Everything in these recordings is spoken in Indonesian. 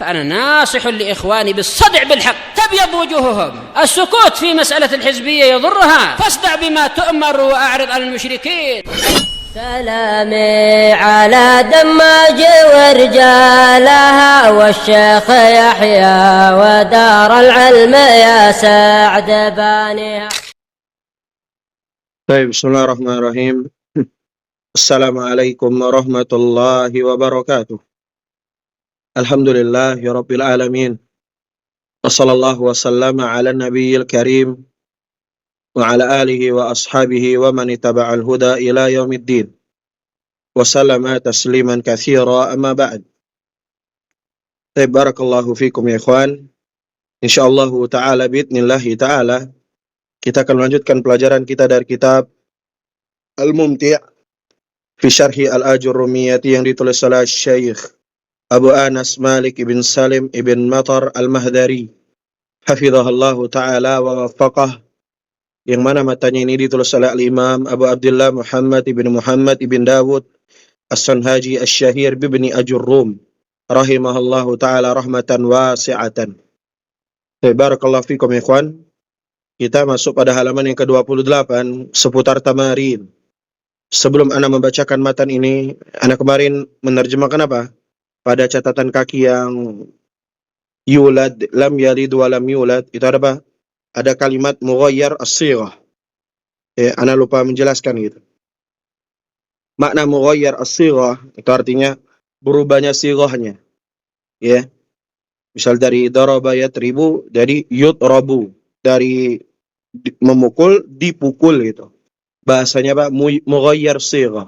فأنا ناصح لإخواني بالصدع بالحق تبيض وجوههم. السكوت في مسألة الحزبية يضرها، فاصدع بما تؤمر وأعرض عن المشركين. سلامي على دماج ورجالها والشيخ يحيى ودار العلم يا سعد بانيها. طيب، بسم الله الرحمن الرحيم. Assalamualaikum warahmatullahi wabarakatuh. Alhamdulillahi rabbil alamin. Wassallallahu wasallama ala nabiyil karim wa ala alihi wa ashabihi wa man ittaba'al huda ila yaumiddin. Wa sallama tasliman katsira amma ba'd. Barakallahu fikum ya ikhwan. Insyaallah taala biidznillah taala kita akan melanjutkan pelajaran kita dari kitab Al-Mumti' fi Syarhi Al-Ajurrumiyati yang ditulis oleh Syekh Abu Anas Malik ibn Salim ibn Matar Al-Mahdari hafizahullahu ta'ala wa waffaqah, yang mana matanya ini ditulis oleh Al-Imam Abu Abdullah Muhammad ibn Dawud As-Sanhaji Asy-Syahir bibni Ajurrum rahimahullahu ta'ala rahmatan wasi'atan. Barakallahu fikum ikhwan. Kita masuk pada halaman yang ke-28 seputar tamarin. Sebelum Ana membacakan matan ini, Ana kemarin menerjemahkan apa? Pada catatan kaki yang yulad, lam yalid wa lam yulad, itu ada apa? Ada kalimat mughayyar as-sighah. Ana lupa menjelaskan gitu. Makna mughayyar as-sighah itu artinya berubahnya sighahnya. Ya. Misal dari daraba yatribu dari yutrabu, dari memukul dipukul gitu. Bahasanya apa? Mughayyar sighah.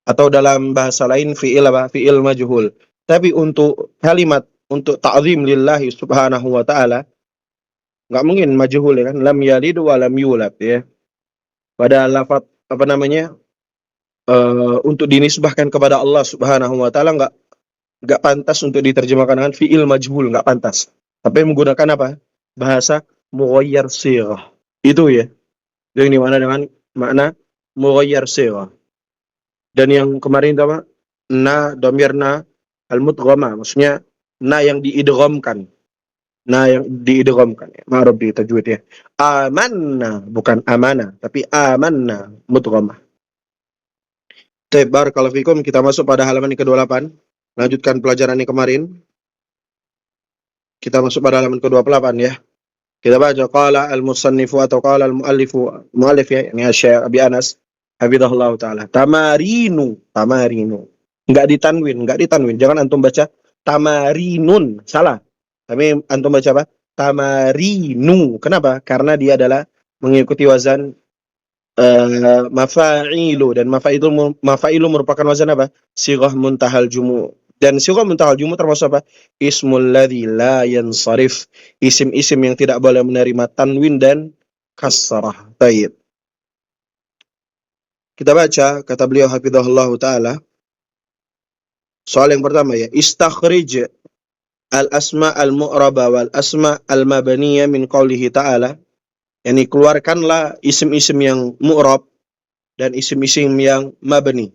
Atau dalam bahasa lain fi'il apa? Fi'il majhul. Tapi untuk kalimat untuk ta'zim lillahi subhanahu wa ta'ala enggak mungkin majhul ya kan? Lam yalid wa lam yulad ya. Pada lafaz apa namanya? Untuk dinisbahkan kepada Allah subhanahu wa ta'ala enggak pantas untuk diterjemahkan dengan fi'il majhul, enggak pantas. Tapi menggunakan apa? Bahasa mughayyar sighah. Itu ya. Yang dimana dengan makna mughayyar sighah. Dan yang kemarin itu apa? Na dhamirna al-mudghamah, maksudnya na yang diidghamkan. Na yang diidghamkan. Ma'ruf di tajwid ya. Amanna bukan amana, tapi amanna mudghamah. Barakallahu fikum, kita masuk pada halaman yang ke-28. Lanjutkan pelajaran yang kemarin. Kita masuk pada halaman ke-28 ya. Kita baca qala al-musannifu atau qala al-muallif ya, ini Syekh Abi Anas hafizahullah taala. Tamarinu. Enggak ditanwin. Jangan antum baca tamarinun, salah. Tapi antum baca apa? Tamarinu. Kenapa? Karena dia adalah mengikuti wazan mafa'ilu, dan mafa'ilu merupakan wazan apa? Sighah muntahal jumu'. Dan sighah muntahal jumu' termasuk apa? Ismul ladzi la yansarif. Isim-isim yang tidak boleh menerima tanwin dan kasrah. Baik. Kita baca kata beliau hafizahullah taala. Soal yang pertama ya, istakhrij al-asma al-mu'raba wal asma al-mabniyah min qoulihi ta'ala. Yani keluarkanlah isim-isim yang mu'rab dan isim-isim yang mabni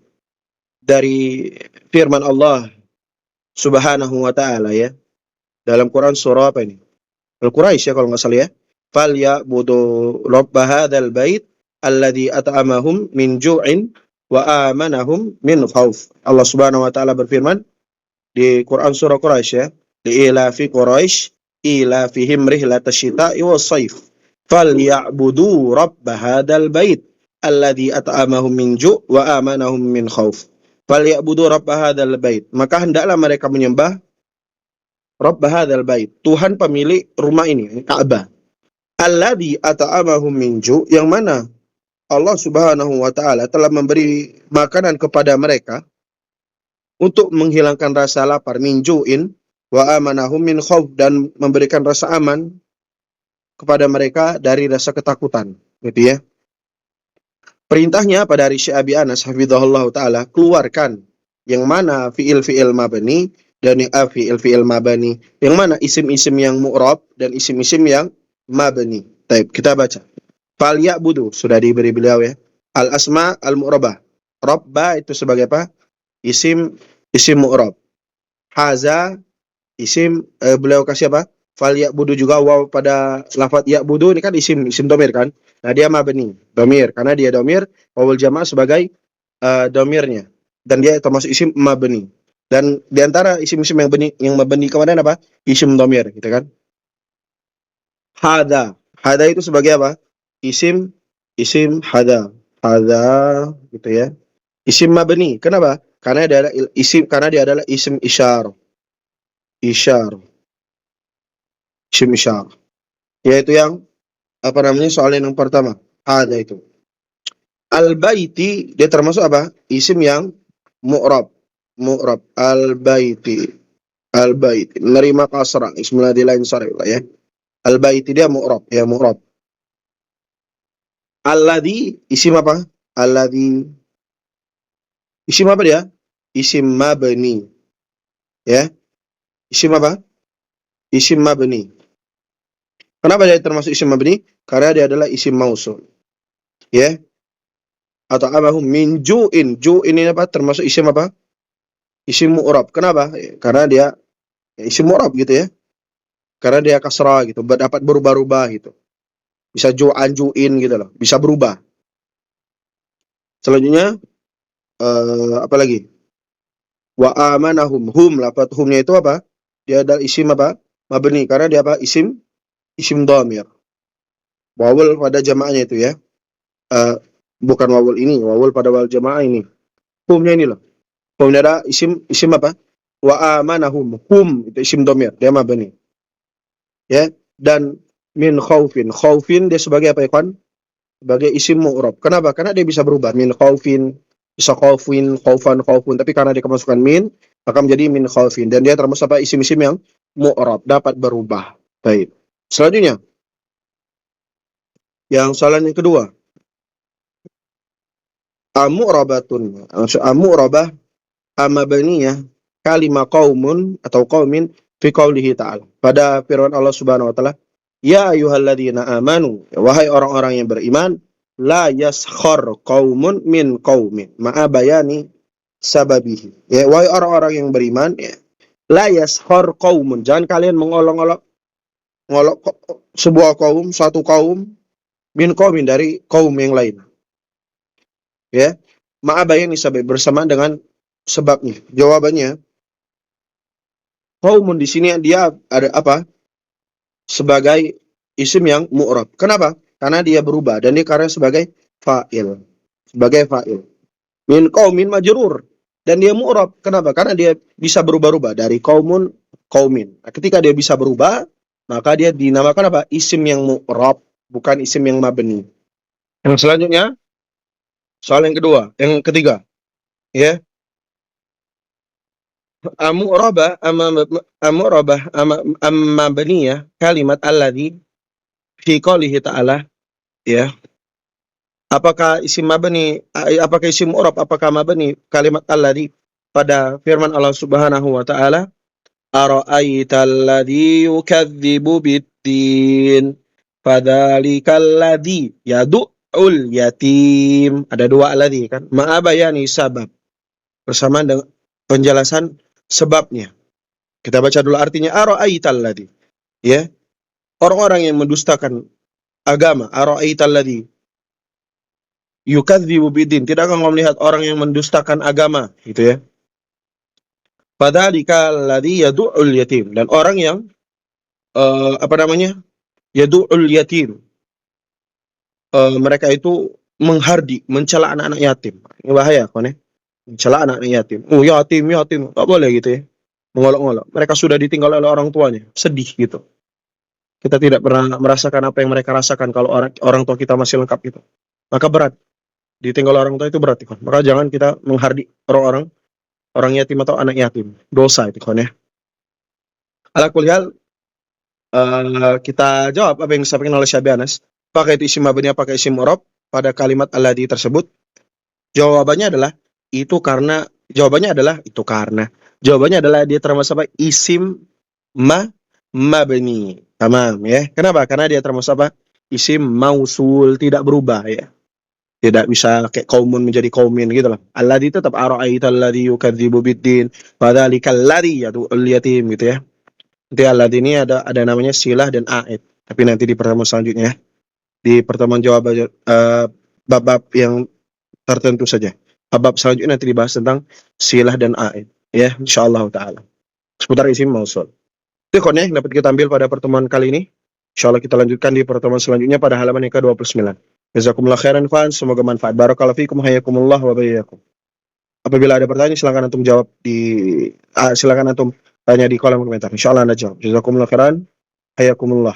dari firman Allah subhanahu wa ta'ala ya. Dalam Quran surah apa ini? Al-Quraisy ya kalau nggak salah ya. Falyabudu rabb hadzal bait alladzi at'amahum min ju'in wa amanahum min khauf. Allah Subhanahu wa taala berfirman di Quran surah Quraisy ya, li'ilafi Quraisy ilafihim rihlatash shita'i was-shaif. Falyabudu rabb hadzal bait alladzi at'amahum min ju' wa amanahum min khauf. Falyabudu rabb hadzal bait. Maka hendaklah mereka menyembah rabb hadzal bait, Tuhan pemilik rumah ini, Ka'bah. Alladzi at'amahum min ju', yang mana Allah Subhanahu wa taala telah memberi makanan kepada mereka untuk menghilangkan rasa lapar, min ju'in wa amanahum min khauf, dan memberikan rasa aman kepada mereka dari rasa ketakutan, gitu ya. Perintahnya pada dari Syekh Abi Anas hafizahullah taala, keluarkan yang mana fiil-fiil mabni dan fiil-fiil mabni, yang mana isim-isim yang mu'rab dan isim-isim yang mabni. Baik, kita baca. Fal ya'budu, sudah diberi beliau ya. Al-asma al-mu'rabah. Rabba itu sebagai apa? Isim mu'rab. Haza Isim beliau kasih apa? Fal ya'budu juga waw pada lafaz ya'budu ini kan isim domir kan. Nah, dia mabni, domir karena dia domir, wawul jamaah sebagai domirnya dan dia termasuk isim mabni. Dan di antara isim-isim yang mabni kemarin apa? Isim domir gitu kan. Hada. Hada itu sebagai apa? Isim isim hada. Hada gitu ya. Isim mabni. Kenapa? Karena dia adalah isim isyar. Isyar. Isim isyar. Yaitu yang apa namanya? Soal yang pertama. Hada itu. Al-baiti dia termasuk apa? Isim yang mu'rab. Mu'rab. Al-baiti. Al-baiti. Menerima kasrah. Ismullah di lain sarif lah ya. Al-baiti dia mu'rab. Ya mu'rab. Alladhi isim apa? Alladhi isim apa dia? Isim mabni. Ya. Isim apa? Isim mabni. Kenapa dia termasuk isim mabni? Karena dia adalah isim mausul. Ya. Atau apa? Min ju'in. Ju'in ini apa? Termasuk isim apa? Isim mu'rab. Kenapa? Ya, karena dia isim mu'rab gitu ya. Karena dia kasrah gitu. Dapat berubah-ubah gitu. Bisa ju'an, ju'in gitu loh. Bisa berubah. Selanjutnya, apa lagi? Wa amanahum. Hum. Lafaz humnya itu apa? Dia adalah isim apa? Mabni. Karena dia apa? Isim dhamir. Wawul pada jamaahnya itu ya. Eh, bukan wawul ini, wawul pada wawul jamaah ini. Humnya ini loh. Humnya ada isim apa? Wa amanahum. Hum itu isim dhamir, dia mabni. Ya. Dan min khaufin. Khaufin dia sebagai apa ya kan? Sebagai isim mu'rab. Kenapa? Karena dia bisa berubah. Min khaufin, bisa khaufin, khaufan, khaufun. Tapi karena dia kemasukan min, maka menjadi min khaufin. Dan dia termasuk apa? Isim-isim yang mu'rab, dapat berubah. Baik. Selanjutnya, yang soalan yang kedua. Amu'rabatun. Amu'rabah amabaniyah kalimah qaumun atau qaumin fi qaulihi ta'ala. Pada firman Allah Subhanahu wa taala, ya ayyuhalladzina amanu, wahai orang-orang yang beriman, la yaskhar qaumun min qaumin. Ma'a bayani sababihi. Ya, wahai orang-orang yang beriman, ya, la yaskhar qaumun. Jangan kalian mengolok-olok sebuah kaum, satu kaum min qaumin dari kaum yang lain. Ya. Ma'abayani sabab bersamaan dengan sebabnya. Jawabannya, qaumun di sini dia ada apa? Sebagai isim yang mu'rab. Kenapa? Karena dia berubah dan dia karena sebagai fa'il. Sebagai fa'il. Min qaumin majrur dan dia mu'rab. Kenapa? Karena dia bisa berubah-ubah dari qaumun qaumin. Nah, ketika dia bisa berubah, maka dia dinamakan apa? Isim yang mu'rab, bukan isim yang mabni. Yang selanjutnya, soal yang kedua, yang ketiga, ya. Amurabah amma baniyah kalimat alladhi fi qoulihi ta'ala, ya. Apakah isim mabni, apakah isim mu'rab, apakah mabni kalimat alladhi pada firman Allah Subhanahu wa taala, ara'aital ladzi yukadzibu biddin fadzalikal ladzi yad'ul yatim. Ada dua alladzi kan? Ma'a bayani sabab. Bersamaan dengan penjelasan sebabnya. Kita baca dulu artinya ara'aital ladzi. Ya. Orang-orang yang mendustakan agama, ara'aital ladzi yukadzibu biddin. Tidakkah engkau melihat orang yang mendustakan agama, gitu ya. Fadzalikal ladzi yad'ul yatim. Dan orang yang apa namanya? Yad'ul yatim. Mereka itu menghardi, mencela anak-anak yatim. Ini bahaya kan ya? Mencela anak-anak yatim. Oh, yatim, yatim. Enggak boleh gitu ya. Mengolok-olok. Mereka sudah ditinggal oleh orang tuanya. Sedih gitu. Kita tidak pernah merasakan apa yang mereka rasakan kalau orang tua kita masih lengkap gitu. Maka berat. Ditinggal orang tua itu berat kan. Maka jangan kita menghardi orang yatim atau anak yatim. Dosa itu kan ya. Ala kulli hal, kita jawab apa yang disampaikan oleh Syekh Anas. Apakah itu isim mabni, apakah isim mu'rab pada kalimat alladzi tersebut? Jawabannya adalah jawabannya adalah dia termasuk apa? Isim mabni. Tamam ya. Kenapa? Karena dia termasuk apa? Isim mausul, tidak berubah ya. Tidak bisa kayak kaumun menjadi kaumin gitu lah. Alladzi tetap ara'aital ladzi yukadzibu biddin fadzalikal ladzi yad'ul yatim gitu ya. Nanti alladzi ini ada namanya silah dan aid. Tapi nanti di pertemuan selanjutnya, di pertemuan jawab bab-bab yang tertentu saja. Bab selanjutnya nanti dibahas tentang silah dan aid. Ya, insyaallah taala. Seputar isim mausul. Itu ikhwan yang dapat kita ambil pada pertemuan kali ini. Insyaallah kita lanjutkan di pertemuan selanjutnya pada halaman yang ke-29. Jazakumullah khairan ikhwan, semoga manfaat. Barakallahu fikum, hayakumullah wa bayyakum. Apabila ada pertanyaan silakan antum jawab silakan antum tanya di kolom komentar. Insyaallah Anda jawab. Jazakumullah khairan, hayakumullah.